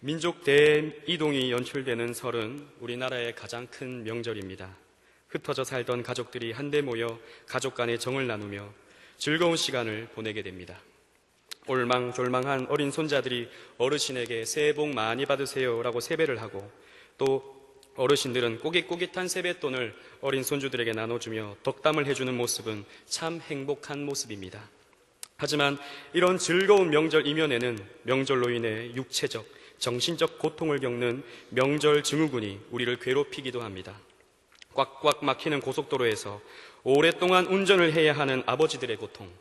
민족 대이동이 연출되는 설은 우리나라의 가장 큰 명절입니다. 흩어져 살던 가족들이 한데 모여 가족 간의 정을 나누며 즐거운 시간을 보내게 됩니다. 올망졸망한 어린 손자들이 어르신에게 새해 복 많이 받으세요 라고 세배를 하고, 또 어르신들은 꼬깃꼬깃한 세뱃돈을 어린 손주들에게 나눠주며 덕담을 해주는 모습은 참 행복한 모습입니다. 하지만 이런 즐거운 명절 이면에는 명절로 인해 육체적, 정신적 고통을 겪는 명절 증후군이 우리를 괴롭히기도 합니다. 꽉꽉 막히는 고속도로에서 오랫동안 운전을 해야 하는 아버지들의 고통,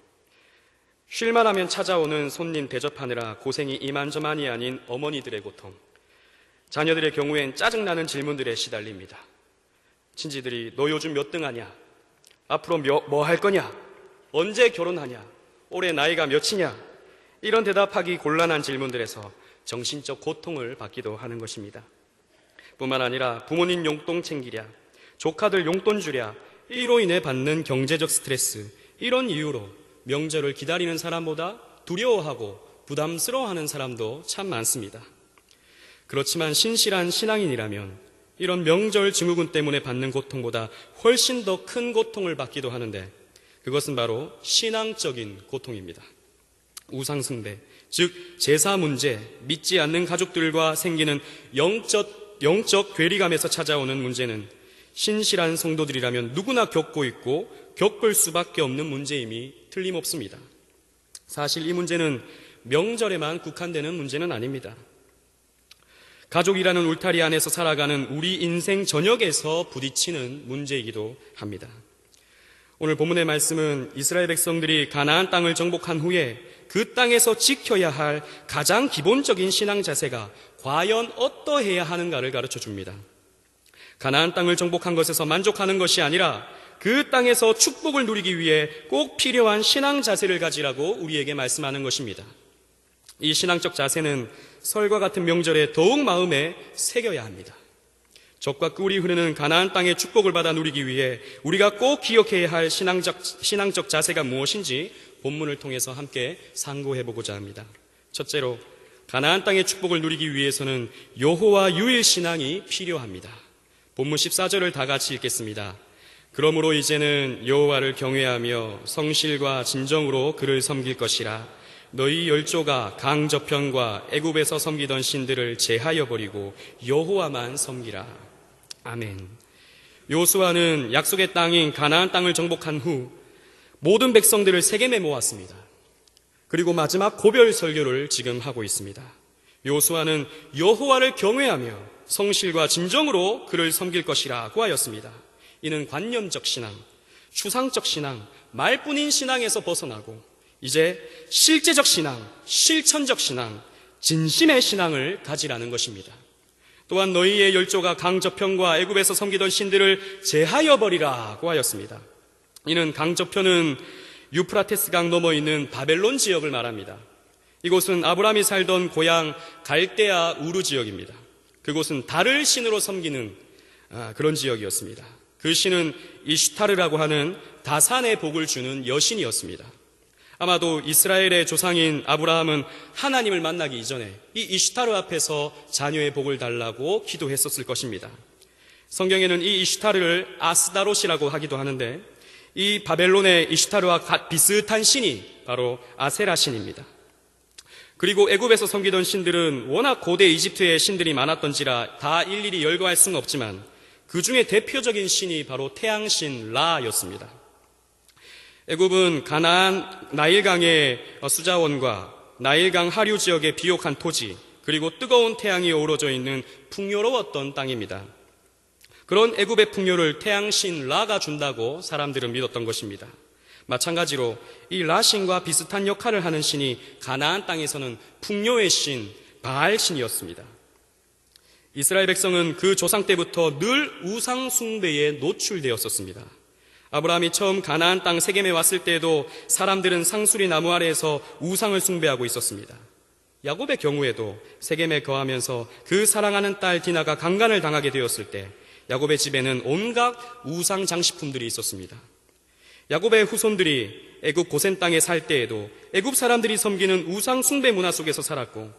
쉴만 하면 찾아오는 손님 대접하느라 고생이 이만저만이 아닌 어머니들의 고통, 자녀들의 경우엔 짜증나는 질문들에 시달립니다. 친지들이 너 요즘 몇 등 하냐? 앞으로 뭐 할 거냐? 언제 결혼하냐? 올해 나이가 몇이냐? 이런 대답하기 곤란한 질문들에서 정신적 고통을 받기도 하는 것입니다. 뿐만 아니라 부모님 용돈 챙기랴, 조카들 용돈 주랴, 이로 인해 받는 경제적 스트레스, 이런 이유로 명절을 기다리는 사람보다 두려워하고 부담스러워하는 사람도 참 많습니다. 그렇지만 신실한 신앙인이라면 이런 명절 증후군 때문에 받는 고통보다 훨씬 더 큰 고통을 받기도 하는데, 그것은 바로 신앙적인 고통입니다. 우상숭배, 즉 제사 문제, 믿지 않는 가족들과 생기는 영적 괴리감에서 찾아오는 문제는 신실한 성도들이라면 누구나 겪고 있고 겪을 수밖에 없는 문제임이 틀림없습니다. 사실 이 문제는 명절에만 국한되는 문제는 아닙니다. 가족이라는 울타리 안에서 살아가는 우리 인생 전역에서 부딪히는 문제이기도 합니다. 오늘 본문의 말씀은 이스라엘 백성들이 가나안 땅을 정복한 후에 그 땅에서 지켜야 할 가장 기본적인 신앙 자세가 과연 어떠해야 하는가를 가르쳐 줍니다. 가나안 땅을 정복한 것에서 만족하는 것이 아니라 그 땅에서 축복을 누리기 위해 꼭 필요한 신앙 자세를 가지라고 우리에게 말씀하는 것입니다. 이 신앙적 자세는 설과 같은 명절에 더욱 마음에 새겨야 합니다. 젖과 꿀이 흐르는 가나안 땅의 축복을 받아 누리기 위해 우리가 꼭 기억해야 할 신앙적 자세가 무엇인지 본문을 통해서 함께 상고해보고자 합니다. 첫째로, 가나안 땅의 축복을 누리기 위해서는 여호와 유일 신앙이 필요합니다. 본문 14절을 다 같이 읽겠습니다. 그러므로 이제는 여호와를 경외하며 성실과 진정으로 그를 섬길 것이라. 너희 열조가 강 저편과 애굽에서 섬기던 신들을 제하여 버리고 여호와만 섬기라. 아멘. 요수아는 약속의 땅인 가나안 땅을 정복한 후 모든 백성들을 세겜에 모았습니다. 그리고 마지막 고별 설교를 지금 하고 있습니다. 요수아는 여호와를 경외하며 성실과 진정으로 그를 섬길 것이라고 하였습니다. 이는 관념적 신앙, 추상적 신앙, 말뿐인 신앙에서 벗어나고 이제 실제적 신앙, 실천적 신앙, 진심의 신앙을 가지라는 것입니다. 또한 너희의 열조가 강 저편과 애굽에서 섬기던 신들을 제하여 버리라고 하였습니다. 이는 강 저편은 유프라테스 강 너머 있는 바벨론 지역을 말합니다. 이곳은 아브라함이 살던 고향 갈대아 우르 지역입니다. 그곳은 달을 신으로 섬기는 그런 지역이었습니다. 그 신은 이슈타르라고 하는 다산의 복을 주는 여신이었습니다. 아마도 이스라엘의 조상인 아브라함은 하나님을 만나기 이전에 이 이슈타르 앞에서 자녀의 복을 달라고 기도했었을 것입니다. 성경에는 이 이슈타르를 아스다롯이라고 하기도 하는데, 이 바벨론의 이슈타르와 비슷한 신이 바로 아세라 신입니다. 그리고 애굽에서 섬기던 신들은 워낙 고대 이집트의 신들이 많았던지라 다 일일이 열거할 수는 없지만 그 중에 대표적인 신이 바로 태양신 라였습니다. 애굽은 가나안 나일강의 수자원과 나일강 하류 지역의 비옥한 토지, 그리고 뜨거운 태양이 어우러져 있는 풍요로웠던 땅입니다. 그런 애굽의 풍요를 태양신 라가 준다고 사람들은 믿었던 것입니다. 마찬가지로 이 라신과 비슷한 역할을 하는 신이 가나안 땅에서는 풍요의 신 바알 신이었습니다. 이스라엘 백성은 그 조상 때부터 늘 우상 숭배에 노출되었었습니다. 아브라함이 처음 가나안 땅 세겜에 왔을 때에도 사람들은 상수리 나무 아래에서 우상을 숭배하고 있었습니다. 야곱의 경우에도 세겜에 거하면서 그 사랑하는 딸 디나가 강간을 당하게 되었을 때 야곱의 집에는 온갖 우상 장식품들이 있었습니다. 야곱의 후손들이 애굽 고센 땅에 살 때에도 애굽 사람들이 섬기는 우상 숭배 문화 속에서 살았고,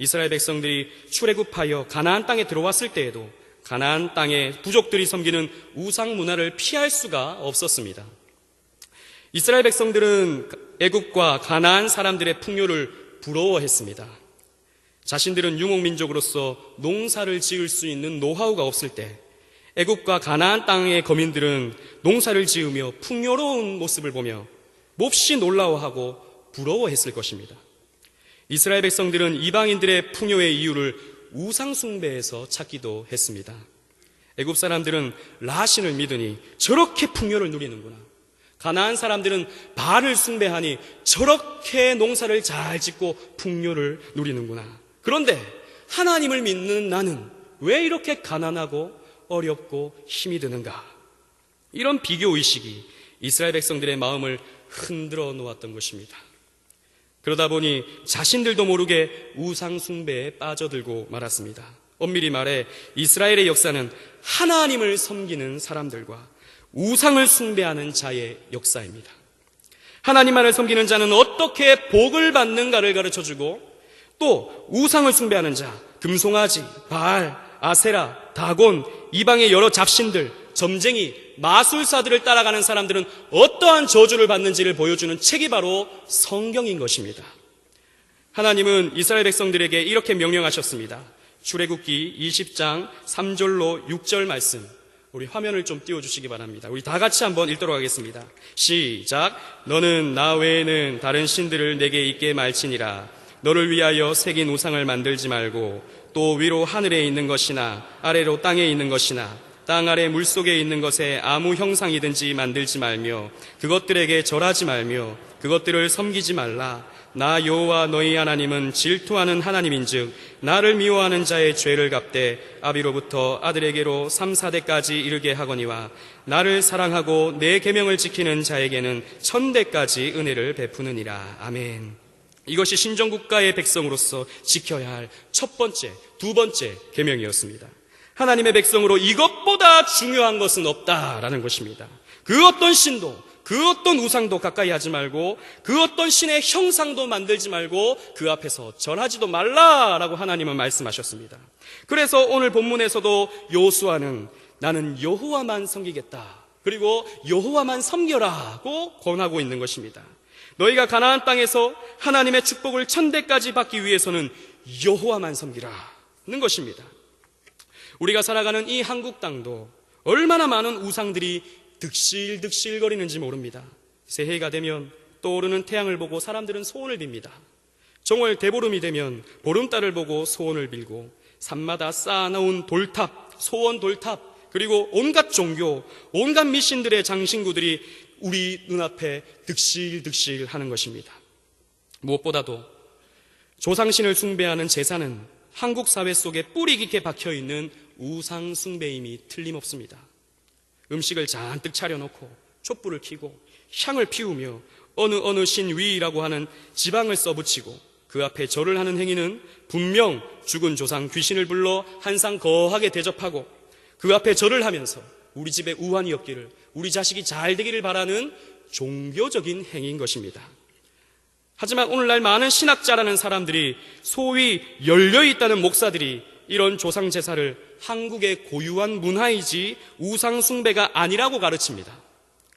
이스라엘 백성들이 출애굽하여 가나안 땅에 들어왔을 때에도 가나안 땅의 부족들이 섬기는 우상 문화를 피할 수가 없었습니다. 이스라엘 백성들은 애굽과 가나안 사람들의 풍요를 부러워했습니다. 자신들은 유목민족으로서 농사를 지을 수 있는 노하우가 없을 때 애굽과 가나안 땅의 거민들은 농사를 지으며 풍요로운 모습을 보며 몹시 놀라워하고 부러워했을 것입니다. 이스라엘 백성들은 이방인들의 풍요의 이유를 우상 숭배에서 찾기도 했습니다. 애굽 사람들은 라신을 믿으니 저렇게 풍요를 누리는구나. 가나안 사람들은 바알을 숭배하니 저렇게 농사를 잘 짓고 풍요를 누리는구나. 그런데 하나님을 믿는 나는 왜 이렇게 가난하고 어렵고 힘이 드는가? 이런 비교의식이 이스라엘 백성들의 마음을 흔들어 놓았던 것입니다. 그러다 보니 자신들도 모르게 우상 숭배에 빠져들고 말았습니다. 엄밀히 말해 이스라엘의 역사는 하나님을 섬기는 사람들과 우상을 숭배하는 자의 역사입니다. 하나님만을 섬기는 자는 어떻게 복을 받는가를 가르쳐주고 또 우상을 숭배하는 자, 금송아지, 바알, 아세라, 다곤, 이방의 여러 잡신들, 점쟁이, 마술사들을 따라가는 사람들은 어떠한 저주를 받는지를 보여주는 책이 바로 성경인 것입니다. 하나님은 이스라엘 백성들에게 이렇게 명령하셨습니다. 출애굽기 20장 3절로 6절 말씀, 우리 화면을 좀 띄워주시기 바랍니다. 우리 다 같이 한번 읽도록 하겠습니다. 시작. 너는 나 외에는 다른 신들을 내게 있게 말지니라. 너를 위하여 새긴 우상을 만들지 말고 또 위로 하늘에 있는 것이나 아래로 땅에 있는 것이나 땅 아래 물속에 있는 것에 아무 형상이든지 만들지 말며 그것들에게 절하지 말며 그것들을 섬기지 말라. 나 여호와 너희 하나님은 질투하는 하나님인즉 나를 미워하는 자의 죄를 갚되 아비로부터 아들에게로 3, 4대까지 이르게 하거니와 나를 사랑하고 내 계명을 지키는 자에게는 1000대까지 은혜를 베푸느니라. 아멘. 이것이 신정국가의 백성으로서 지켜야 할 첫 번째, 두 번째 계명이었습니다. 하나님의 백성으로 이것보다 중요한 것은 없다라는 것입니다. 그 어떤 신도, 그 어떤 우상도 가까이 하지 말고 그 어떤 신의 형상도 만들지 말고 그 앞에서 절하지도 말라라고 하나님은 말씀하셨습니다. 그래서 오늘 본문에서도 여호수아는 나는 여호와만 섬기겠다, 그리고 여호와만 섬겨라고 권하고 있는 것입니다. 너희가 가나안 땅에서 하나님의 축복을 1000대까지 받기 위해서는 여호와만 섬기라는 것입니다. 우리가 살아가는 이 한국 땅도 얼마나 많은 우상들이 득실득실거리는지 모릅니다. 새해가 되면 떠오르는 태양을 보고 사람들은 소원을 빕니다. 정월 대보름이 되면 보름달을 보고 소원을 빌고 산마다 쌓아놓은 돌탑, 소원 돌탑, 그리고 온갖 종교, 온갖 미신들의 장신구들이 우리 눈앞에 득실득실 하는 것입니다. 무엇보다도 조상신을 숭배하는 제사는 한국 사회 속에 뿌리 깊게 박혀있는 우상 숭배임이 틀림없습니다. 음식을 잔뜩 차려놓고 촛불을 켜고 향을 피우며 어느 신 위라고 하는 지방을 써붙이고 그 앞에 절을 하는 행위는 분명 죽은 조상 귀신을 불러 한상 거하게 대접하고 그 앞에 절을 하면서 우리 집에 우환이 없기를, 우리 자식이 잘 되기를 바라는 종교적인 행위인 것입니다. 하지만 오늘날 많은 신학자라는 사람들이, 소위 열려있다는 목사들이 이런 조상 제사를 한국의 고유한 문화이지 우상 숭배가 아니라고 가르칩니다.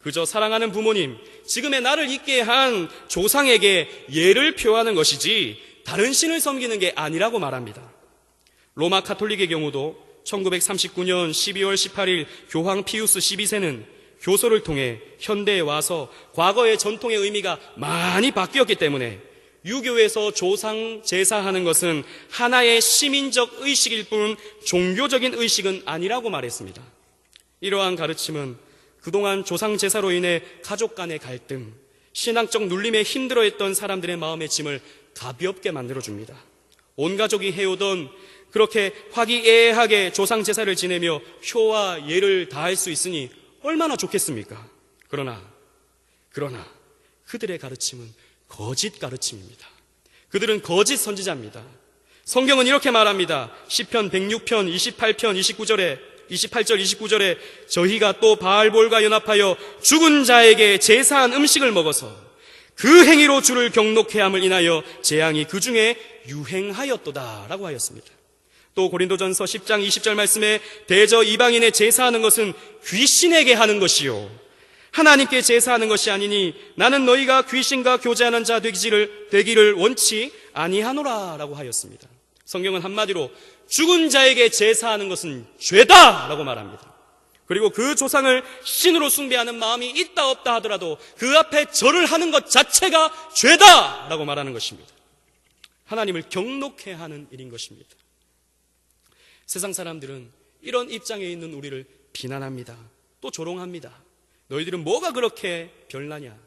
그저 사랑하는 부모님, 지금의 나를 있게 한 조상에게 예를 표하는 것이지 다른 신을 섬기는 게 아니라고 말합니다. 로마 가톨릭의 경우도 1939년 12월 18일 교황 피우스 12세는 교서를 통해 현대에 와서 과거의 전통의 의미가 많이 바뀌었기 때문에 유교에서 조상 제사하는 것은 하나의 시민적 의식일 뿐 종교적인 의식은 아니라고 말했습니다. 이러한 가르침은 그동안 조상 제사로 인해 가족 간의 갈등, 신앙적 눌림에 힘들어했던 사람들의 마음의 짐을 가볍게 만들어줍니다. 온 가족이 해오던 그렇게 화기애애하게 조상 제사를 지내며 효와 예를 다할 수 있으니 얼마나 좋겠습니까? 그러나 그들의 가르침은 거짓 가르침입니다. 그들은 거짓 선지자입니다. 성경은 이렇게 말합니다. 시편 106편 28절 29절에 저희가 또 바알볼과 연합하여 죽은 자에게 제사한 음식을 먹어서 그 행위로 주를 경록해 함을 인하여 재앙이 그 중에 유행하였도다 라고 하였습니다. 또 고린도전서 10장 20절 말씀에 대저 이방인의 제사하는 것은 귀신에게 하는 것이요 하나님께 제사하는 것이 아니니 나는 너희가 귀신과 교제하는 자 되기를 원치 아니하노라 라고 하였습니다. 성경은 한마디로 죽은 자에게 제사하는 것은 죄다 라고 말합니다. 그리고 그 조상을 신으로 숭배하는 마음이 있다 없다 하더라도 그 앞에 절을 하는 것 자체가 죄다 라고 말하는 것입니다. 하나님을 경록해 하는 일인 것입니다. 세상 사람들은 이런 입장에 있는 우리를 비난합니다. 또 조롱합니다. 너희들은 뭐가 그렇게 별나냐?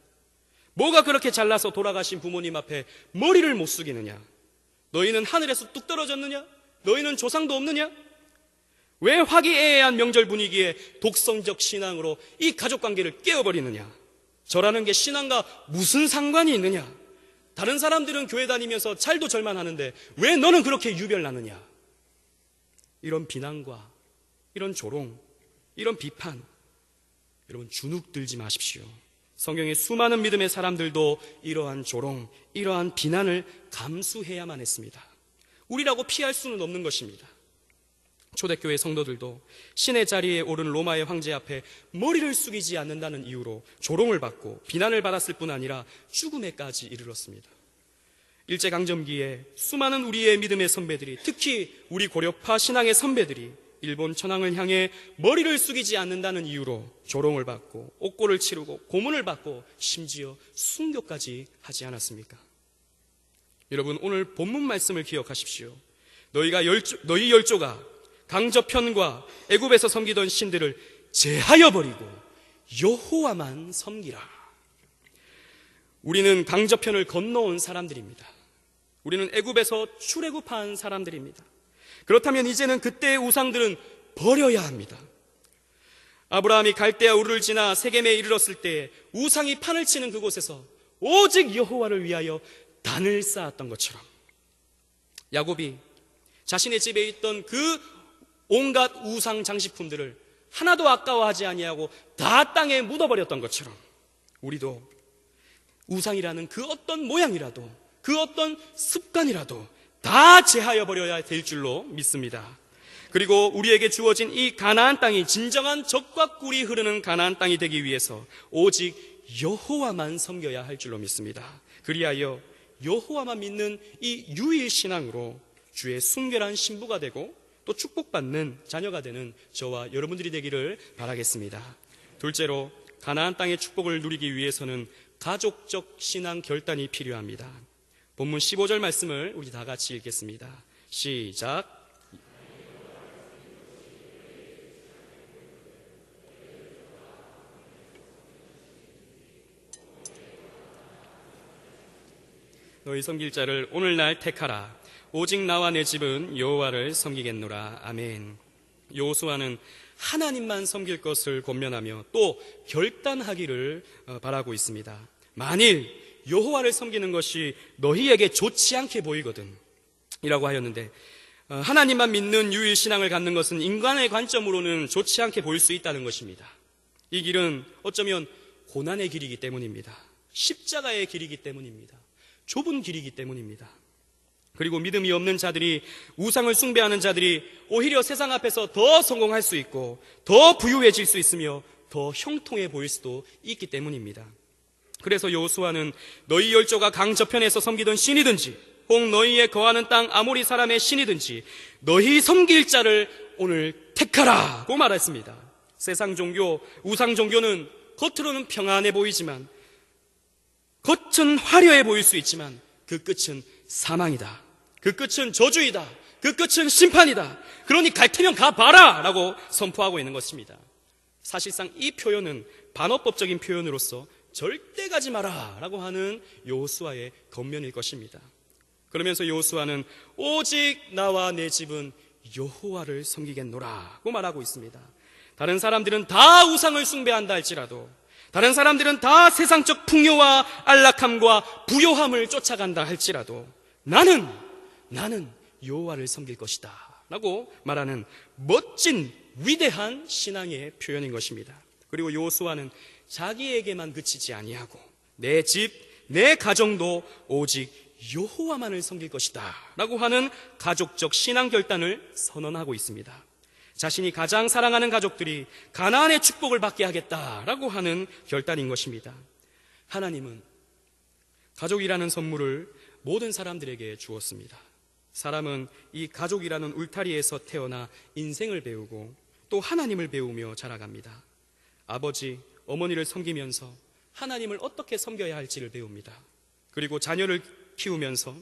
뭐가 그렇게 잘나서 돌아가신 부모님 앞에 머리를 못 숙이느냐? 너희는 하늘에서 뚝 떨어졌느냐? 너희는 조상도 없느냐? 왜 화기애애한 명절 분위기에 독성적 신앙으로 이 가족관계를 깨어버리느냐? 저라는 게 신앙과 무슨 상관이 있느냐? 다른 사람들은 교회 다니면서 잘도 절만 하는데 왜 너는 그렇게 유별나느냐? 이런 비난과 이런 조롱, 이런 비판, 여러분 주눅 들지 마십시오. 성경의 수많은 믿음의 사람들도 이러한 조롱, 이러한 비난을 감수해야만 했습니다. 우리라고 피할 수는 없는 것입니다. 초대교회 성도들도 신의 자리에 오른 로마의 황제 앞에 머리를 숙이지 않는다는 이유로 조롱을 받고 비난을 받았을 뿐 아니라 죽음에까지 이르렀습니다. 일제강점기에 수많은 우리의 믿음의 선배들이, 특히 우리 고려파 신앙의 선배들이 일본 천황을 향해 머리를 숙이지 않는다는 이유로 조롱을 받고 옥고를 치르고 고문을 받고 심지어 순교까지 하지 않았습니까? 여러분, 오늘 본문 말씀을 기억하십시오. 너희 열조가 강저편과 애굽에서 섬기던 신들을 제하여 버리고 여호와만 섬기라. 우리는 강저편을 건너온 사람들입니다. 우리는 애굽에서 출애굽한 사람들입니다. 그렇다면 이제는 그때의 우상들은 버려야 합니다. 아브라함이 갈대아 우르를 지나 세겜에 이르렀을 때 우상이 판을 치는 그곳에서 오직 여호와를 위하여 단을 쌓았던 것처럼, 야곱이 자신의 집에 있던 그 온갖 우상 장식품들을 하나도 아까워하지 아니하고 다 땅에 묻어버렸던 것처럼 우리도 우상이라는 그 어떤 모양이라도, 그 어떤 습관이라도 다 제하여 버려야 될 줄로 믿습니다. 그리고 우리에게 주어진 이 가나안 땅이 진정한 젖과 꿀이 흐르는 가나안 땅이 되기 위해서 오직 여호와만 섬겨야 할 줄로 믿습니다. 그리하여 여호와만 믿는 이 유일 신앙으로 주의 순결한 신부가 되고 또 축복받는 자녀가 되는 저와 여러분들이 되기를 바라겠습니다. 둘째로, 가나안 땅의 축복을 누리기 위해서는 가족적 신앙 결단이 필요합니다. 본문 15절 말씀을 우리 다 같이 읽겠습니다. 시작. 너희 섬길 자를 오늘날 택하라. 오직 나와 내 집은 여호와를 섬기겠노라. 아멘. 여호수아는 하나님만 섬길 것을 권면하며 또 결단하기를 바라고 있습니다. 만일 여호와를 섬기는 것이 너희에게 좋지 않게 보이거든 이라고 하였는데, 하나님만 믿는 유일 신앙을 갖는 것은 인간의 관점으로는 좋지 않게 보일 수 있다는 것입니다. 이 길은 어쩌면 고난의 길이기 때문입니다. 십자가의 길이기 때문입니다. 좁은 길이기 때문입니다. 그리고 믿음이 없는 자들이, 우상을 숭배하는 자들이 오히려 세상 앞에서 더 성공할 수 있고 더 부유해질 수 있으며 더 형통해 보일 수도 있기 때문입니다. 그래서 여호수아는 너희 열조가 강 저편에서 섬기던 신이든지 혹 너희의 거하는 땅 아모리 사람의 신이든지 너희 섬길 자를 오늘 택하라고 말했습니다. 세상 종교, 우상 종교는 겉으로는 평안해 보이지만, 겉은 화려해 보일 수 있지만 그 끝은 사망이다. 그 끝은 저주이다. 그 끝은 심판이다. 그러니 갈 테면 가봐라 라고 선포하고 있는 것입니다. 사실상 이 표현은 반어법적인 표현으로서 절대 가지 마라 라고 하는 여호수아의 권면일 것입니다. 그러면서 여호수아는 오직 나와 내 집은 여호와를 섬기겠노라고 말하고 있습니다. 다른 사람들은 다 우상을 숭배한다 할지라도, 다른 사람들은 다 세상적 풍요와 안락함과 부요함을 쫓아간다 할지라도 나는 여호와를 섬길 것이다 라고 말하는 멋진 위대한 신앙의 표현인 것입니다. 그리고 여호수아는 자기에게만 그치지 아니하고 내 집, 내 가정도 오직 여호와만을 섬길 것이다 라고 하는 가족적 신앙 결단을 선언하고 있습니다. 자신이 가장 사랑하는 가족들이 가나안의 축복을 받게 하겠다라고 하는 결단인 것입니다. 하나님은 가족이라는 선물을 모든 사람들에게 주었습니다. 사람은 이 가족이라는 울타리에서 태어나 인생을 배우고 또 하나님을 배우며 자라갑니다. 아버지, 어머니를 섬기면서 하나님을 어떻게 섬겨야 할지를 배웁니다. 그리고 자녀를 키우면서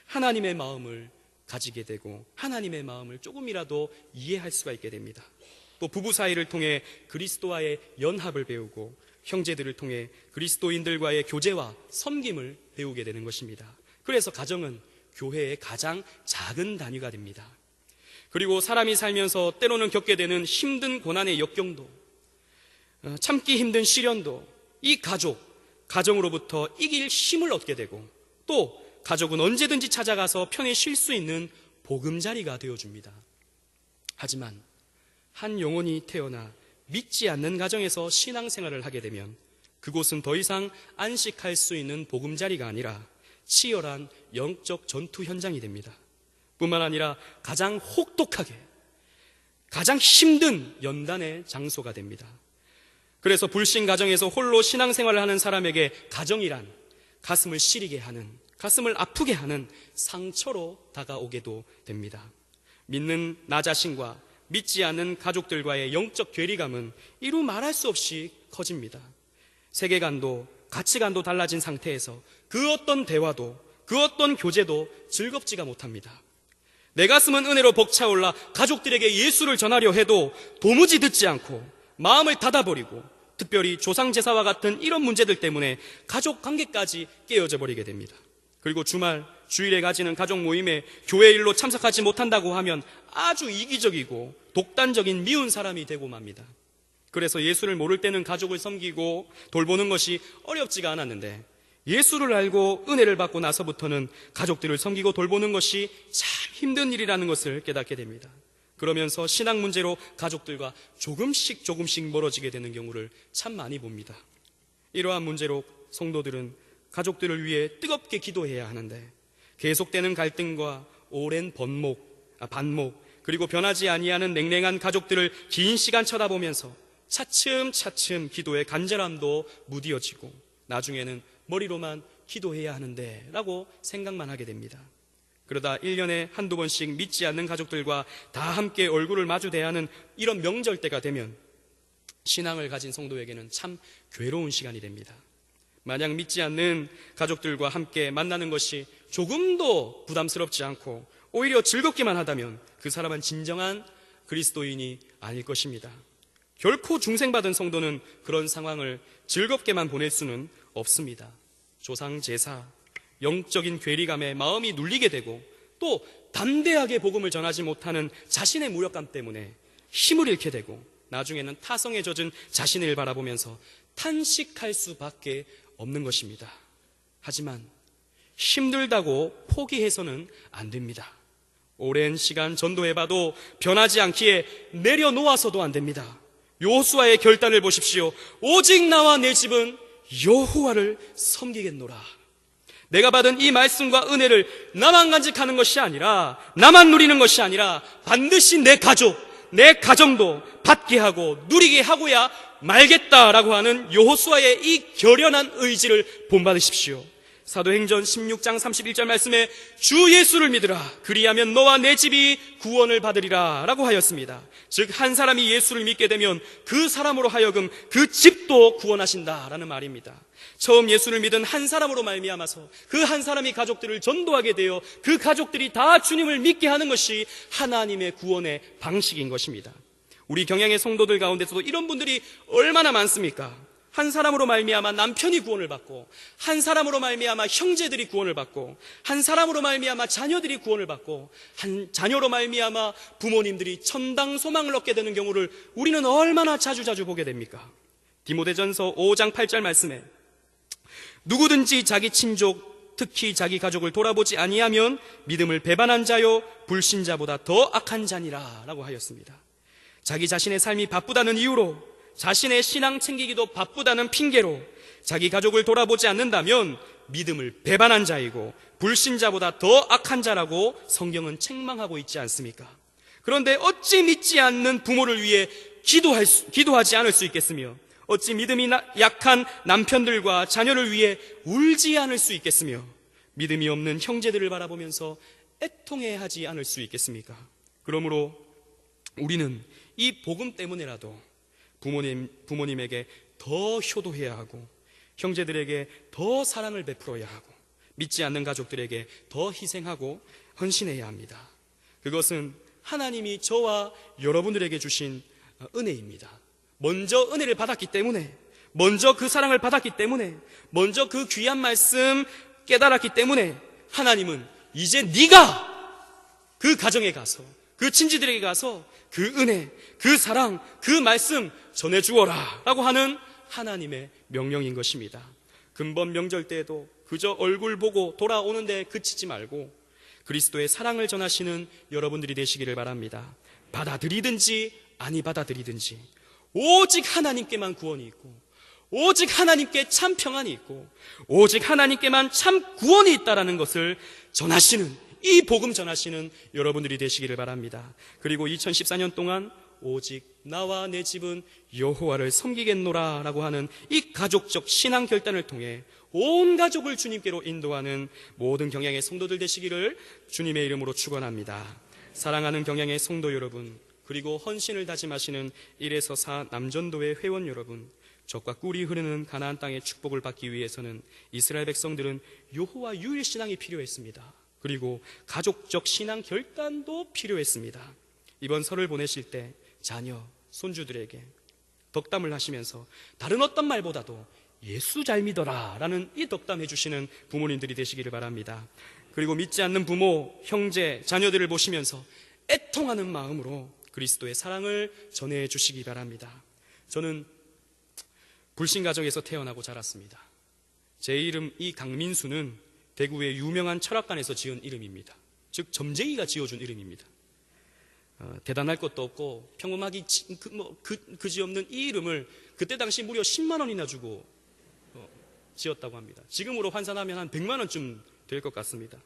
하나님의 마음을 가지게 되고 하나님의 마음을 조금이라도 이해할 수가 있게 됩니다. 또 부부 사이를 통해 그리스도와의 연합을 배우고 형제들을 통해 그리스도인들과의 교제와 섬김을 배우게 되는 것입니다. 그래서 가정은 교회의 가장 작은 단위가 됩니다. 그리고 사람이 살면서 때로는 겪게 되는 힘든 고난의 역경도, 참기 힘든 시련도 이 가정으로부터 이길 힘을 얻게 되고 또 가족은 언제든지 찾아가서 편히 쉴 수 있는 보금자리가 되어줍니다. 하지만 한 영혼이 태어나 믿지 않는 가정에서 신앙생활을 하게 되면 그곳은 더 이상 안식할 수 있는 보금자리가 아니라 치열한 영적 전투 현장이 됩니다. 뿐만 아니라 가장 혹독하게 가장 힘든 연단의 장소가 됩니다. 그래서 불신 가정에서 홀로 신앙생활을 하는 사람에게 가정이란 가슴을 시리게 하는, 가슴을 아프게 하는 상처로 다가오게도 됩니다. 믿는 나 자신과 믿지 않는 가족들과의 영적 괴리감은 이루 말할 수 없이 커집니다. 세계관도 가치관도 달라진 상태에서 그 어떤 대화도 그 어떤 교제도 즐겁지가 못합니다. 내 가슴은 은혜로 벅차올라 가족들에게 예수를 전하려 해도 도무지 듣지 않고 마음을 닫아버리고 특별히 조상제사와 같은 이런 문제들 때문에 가족 관계까지 깨어져 버리게 됩니다. 그리고 주일에 가지는 가족 모임에 교회 일로 참석하지 못한다고 하면 아주 이기적이고 독단적인 미운 사람이 되고 맙니다. 그래서 예수를 모를 때는 가족을 섬기고 돌보는 것이 어렵지가 않았는데 예수를 알고 은혜를 받고 나서부터는 가족들을 섬기고 돌보는 것이 참 힘든 일이라는 것을 깨닫게 됩니다. 그러면서 신앙 문제로 가족들과 조금씩 멀어지게 되는 경우를 참 많이 봅니다. 이러한 문제로 성도들은 가족들을 위해 뜨겁게 기도해야 하는데 계속되는 갈등과 오랜 반목 그리고 변하지 아니하는 냉랭한 가족들을 긴 시간 쳐다보면서 차츰 기도의 간절함도 무디어지고 나중에는 머리로만 기도해야 하는데 라고 생각만 하게 됩니다. 그러다 1년에 한두 번씩 믿지 않는 가족들과 다 함께 얼굴을 마주대야 하는 이런 명절 때가 되면 신앙을 가진 성도에게는 참 괴로운 시간이 됩니다. 만약 믿지 않는 가족들과 함께 만나는 것이 조금도 부담스럽지 않고 오히려 즐겁기만 하다면 그 사람은 진정한 그리스도인이 아닐 것입니다. 결코 중생받은 성도는 그런 상황을 즐겁게만 보낼 수는 없습니다. 조상 제사, 영적인 괴리감에 마음이 눌리게 되고 또 담대하게 복음을 전하지 못하는 자신의 무력감 때문에 힘을 잃게 되고 나중에는 타성에 젖은 자신을 바라보면서 탄식할 수밖에 없는 것입니다. 하지만 힘들다고 포기해서는 안 됩니다. 오랜 시간 전도해봐도 변하지 않기에 내려놓아서도 안 됩니다. 여호수아의 결단을 보십시오. 오직 나와 내 집은 여호와를 섬기겠노라. 내가 받은 이 말씀과 은혜를 나만 간직하는 것이 아니라 나만 누리는 것이 아니라 반드시 내 가족, 내 가정도 받게 하고 누리게 하고야 말겠다라고 하는 여호수아의 이 결연한 의지를 본받으십시오. 사도행전 16장 31절 말씀에 주 예수를 믿으라 그리하면 너와 내 집이 구원을 받으리라 라고 하였습니다. 즉 한 사람이 예수를 믿게 되면 그 사람으로 하여금 그 집도 구원하신다라는 말입니다. 처음 예수를 믿은 한 사람으로 말미암아서 그 한 사람이 가족들을 전도하게 되어 그 가족들이 다 주님을 믿게 하는 것이 하나님의 구원의 방식인 것입니다. 우리 경향의 성도들 가운데서도 이런 분들이 얼마나 많습니까? 한 사람으로 말미암아 남편이 구원을 받고 한 사람으로 말미암아 형제들이 구원을 받고 한 사람으로 말미암아 자녀들이 구원을 받고 한 자녀로 말미암아 부모님들이 천당 소망을 얻게 되는 경우를 우리는 얼마나 자주 보게 됩니까? 디모데전서 5장 8절 말씀에 누구든지 자기 친족 특히 자기 가족을 돌아보지 아니하면 믿음을 배반한 자요 불신자보다 더 악한 자니라 라고 하였습니다. 자기 자신의 삶이 바쁘다는 이유로 자신의 신앙 챙기기도 바쁘다는 핑계로 자기 가족을 돌아보지 않는다면 믿음을 배반한 자이고 불신자보다 더 악한 자라고 성경은 책망하고 있지 않습니까? 그런데 어찌 믿지 않는 부모를 위해 기도하지 않을 수 있겠으며, 어찌 믿음이 약한 남편들과 자녀를 위해 울지 않을 수 있겠으며, 믿음이 없는 형제들을 바라보면서 애통해하지 않을 수 있겠습니까? 그러므로 우리는 이 복음 때문에라도 부모님에게 더 효도해야 하고, 형제들에게 더 사랑을 베풀어야 하고, 믿지 않는 가족들에게 더 희생하고 헌신해야 합니다. 그것은 하나님이 저와 여러분들에게 주신 은혜입니다. 먼저 은혜를 받았기 때문에, 먼저 그 사랑을 받았기 때문에, 먼저 그 귀한 말씀 깨달았기 때문에 하나님은 이제 네가 그 가정에 가서, 그 친지들에게 가서 그 은혜, 그 사랑, 그 말씀 전해주어라 라고 하는 하나님의 명령인 것입니다. 금번 명절 때에도 그저 얼굴 보고 돌아오는데 그치지 말고 그리스도의 사랑을 전하시는 여러분들이 되시기를 바랍니다. 받아들이든지 아니 받아들이든지 오직 하나님께만 구원이 있고, 오직 하나님께 참 평안이 있고, 오직 하나님께만 참 구원이 있다라는 것을 전하시는, 이 복음 전하시는 여러분들이 되시기를 바랍니다. 그리고 2014년 동안 오직 나와 내 집은 여호와를 섬기겠노라 라고 하는 이 가족적 신앙 결단을 통해 온 가족을 주님께로 인도하는 모든 경향의 성도들 되시기를 주님의 이름으로 축원합니다. 사랑하는 경향의 성도 여러분, 그리고 헌신을 다짐하시는 1에서 4 남전도회 회원 여러분, 젖과 꿀이 흐르는 가나안 땅의 축복을 받기 위해서는 이스라엘 백성들은 여호와 유일 신앙이 필요했습니다. 그리고 가족적 신앙 결단도 필요했습니다. 이번 설을 보내실 때 자녀, 손주들에게 덕담을 하시면서 다른 어떤 말보다도 예수 잘 믿어라 라는 이 덕담 해주시는 부모님들이 되시기를 바랍니다. 그리고 믿지 않는 부모, 형제, 자녀들을 보시면서 애통하는 마음으로 그리스도의 사랑을 전해 주시기 바랍니다. 저는 불신 가정에서 태어나고 자랐습니다. 제 이름 이강민수는 대구의 유명한 철학관에서 지은 이름입니다. 즉 점쟁이가 지어준 이름입니다. 대단할 것도 없고 평범하기 그지없는 이 이름을 그때 당시 무려 10만 원이나 주고 지었다고 합니다. 지금으로 환산하면 한 100만 원쯤 될 것 같습니다.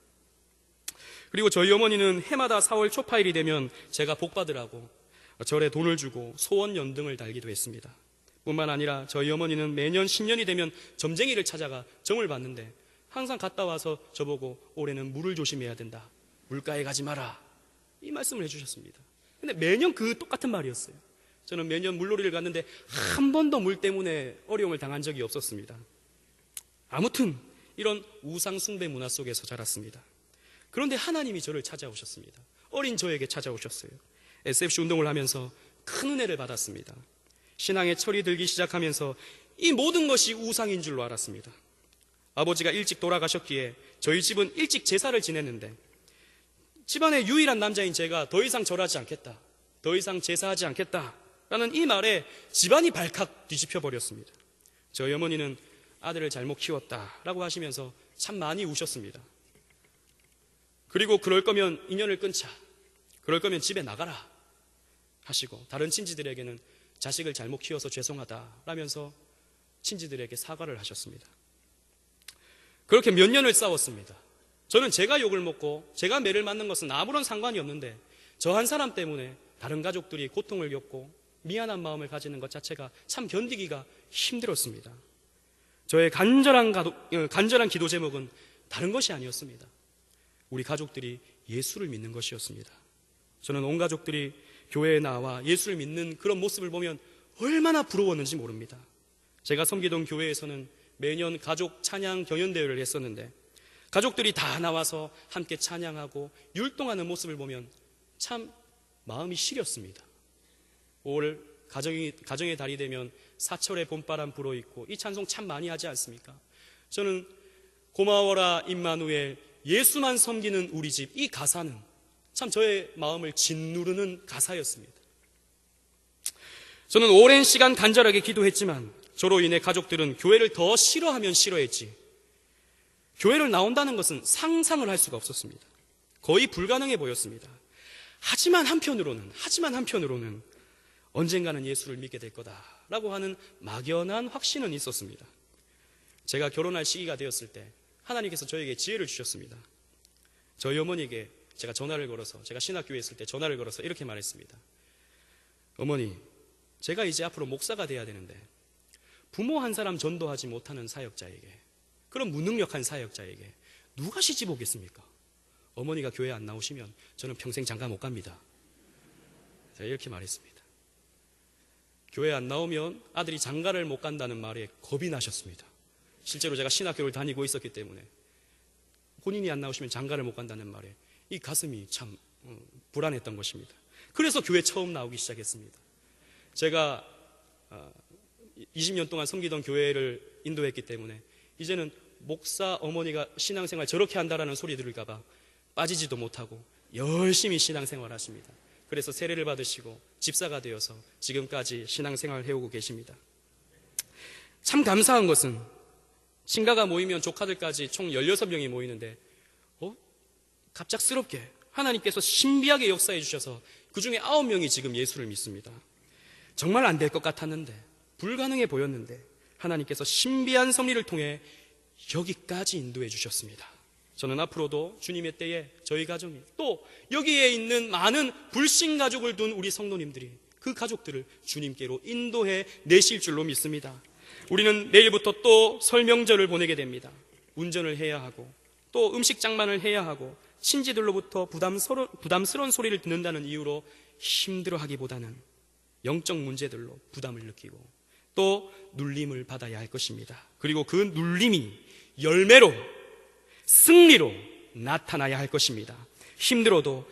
그리고 저희 어머니는 해마다 4월 초파일이 되면 제가 복 받으라고 절에 돈을 주고 소원 연등을 달기도 했습니다. 뿐만 아니라 저희 어머니는 매년 신년이 되면 점쟁이를 찾아가 점을 봤는데 항상 갔다 와서 저보고 올해는 물을 조심해야 된다, 물가에 가지 마라, 이 말씀을 해주셨습니다. 근데 매년 그 똑같은 말이었어요. 저는 매년 물놀이를 갔는데 한 번도 물 때문에 어려움을 당한 적이 없었습니다. 아무튼 이런 우상 숭배 문화 속에서 자랐습니다. 그런데 하나님이 저를 찾아오셨습니다. 어린 저에게 찾아오셨어요. SFC 운동을 하면서 큰 은혜를 받았습니다. 신앙의 철이 들기 시작하면서 이 모든 것이 우상인 줄로 알았습니다. 아버지가 일찍 돌아가셨기에 저희 집은 일찍 제사를 지냈는데 집안의 유일한 남자인 제가 더 이상 절하지 않겠다, 더 이상 제사하지 않겠다라는 이 말에 집안이 발칵 뒤집혀 버렸습니다. 저희 어머니는 아들을 잘못 키웠다라고 하시면서 참 많이 우셨습니다. 그리고 그럴 거면 인연을 끊자, 그럴 거면 집에 나가라 하시고 다른 친지들에게는 자식을 잘못 키워서 죄송하다라면서 친지들에게 사과를 하셨습니다. 그렇게 몇 년을 싸웠습니다. 저는 제가 욕을 먹고 제가 매를 맞는 것은 아무런 상관이 없는데 저 한 사람 때문에 다른 가족들이 고통을 겪고 미안한 마음을 가지는 것 자체가 참 견디기가 힘들었습니다. 저의 간절한 기도 제목은 다른 것이 아니었습니다. 우리 가족들이 예수를 믿는 것이었습니다. 저는 온 가족들이 교회에 나와 예수를 믿는 그런 모습을 보면 얼마나 부러웠는지 모릅니다. 제가 섬기던 교회에서는 매년 가족 찬양 경연대회를 했었는데 가족들이 다 나와서 함께 찬양하고 율동하는 모습을 보면 참 마음이 시렸습니다. 올 가정의 달이 되면 사철의 봄바람 불어있고 이 찬송 참 많이 하지 않습니까? 저는 고마워라 임마누엘, 예수만 섬기는 우리 집, 이 가사는 참 저의 마음을 짓누르는 가사였습니다. 저는 오랜 시간 간절하게 기도했지만 저로 인해 가족들은 교회를 더 싫어하면 싫어했지 교회를 나온다는 것은 상상을 할 수가 없었습니다. 거의 불가능해 보였습니다. 하지만 한편으로는 언젠가는 예수를 믿게 될 거다라고 하는 막연한 확신은 있었습니다. 제가 결혼할 시기가 되었을 때 하나님께서 저에게 지혜를 주셨습니다. 저희 어머니에게 제가 신학교에 있을 때 전화를 걸어서 이렇게 말했습니다. 어머니, 제가 이제 앞으로 목사가 돼야 되는데 부모 한 사람 전도하지 못하는 사역자에게, 그런 무능력한 사역자에게 누가 시집 오겠습니까? 어머니가 교회 안 나오시면 저는 평생 장가 못 갑니다. 제가 이렇게 말했습니다. 교회 안 나오면 아들이 장가를 못 간다는 말에 겁이 나셨습니다. 실제로 제가 신학교를 다니고 있었기 때문에 본인이 안 나오시면 장가를 못 간다는 말에 이 가슴이 참 불안했던 것입니다. 그래서 교회 처음 나오기 시작했습니다. 제가 20년 동안 섬기던 교회를 인도했기 때문에 이제는 목사 어머니가 신앙생활 저렇게 한다라는 소리 들을까 봐 빠지지도 못하고 열심히 신앙생활 하십니다. 그래서 세례를 받으시고 집사가 되어서 지금까지 신앙생활을 해오고 계십니다. 참 감사한 것은 친가가 모이면 조카들까지 총 16명이 모이는데 갑작스럽게 하나님께서 신비하게 역사해 주셔서 그 중에 9명이 지금 예수를 믿습니다. 정말 안 될 것 같았는데, 불가능해 보였는데 하나님께서 신비한 섭리를 통해 여기까지 인도해 주셨습니다. 저는 앞으로도 주님의 때에 저희 가정이, 또 여기에 있는 많은 불신 가족을 둔 우리 성도님들이 그 가족들을 주님께로 인도해 내실 줄로 믿습니다. 우리는 내일부터 또 설 명절을 보내게 됩니다. 운전을 해야 하고 또 음식 장만을 해야 하고 친지들로부터 부담스러운 소리를 듣는다는 이유로 힘들어하기보다는 영적 문제들로 부담을 느끼고 또 눌림을 받아야 할 것입니다. 그리고 그 눌림이 열매로, 승리로 나타나야 할 것입니다. 힘들어도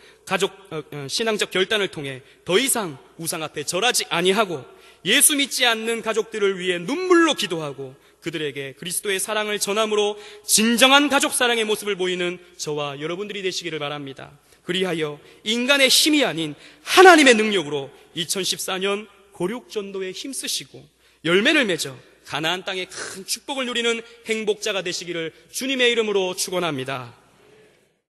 신앙적 결단을 통해 더 이상 우상 앞에 절하지 아니하고 예수 믿지 않는 가족들을 위해 눈물로 기도하고 그들에게 그리스도의 사랑을 전함으로 진정한 가족 사랑의 모습을 보이는 저와 여러분들이 되시기를 바랍니다. 그리하여 인간의 힘이 아닌 하나님의 능력으로 2014년 고륙전도에 힘쓰시고 열매를 맺어 가나안 땅의 큰 축복을 누리는 행복자가 되시기를 주님의 이름으로 축원합니다.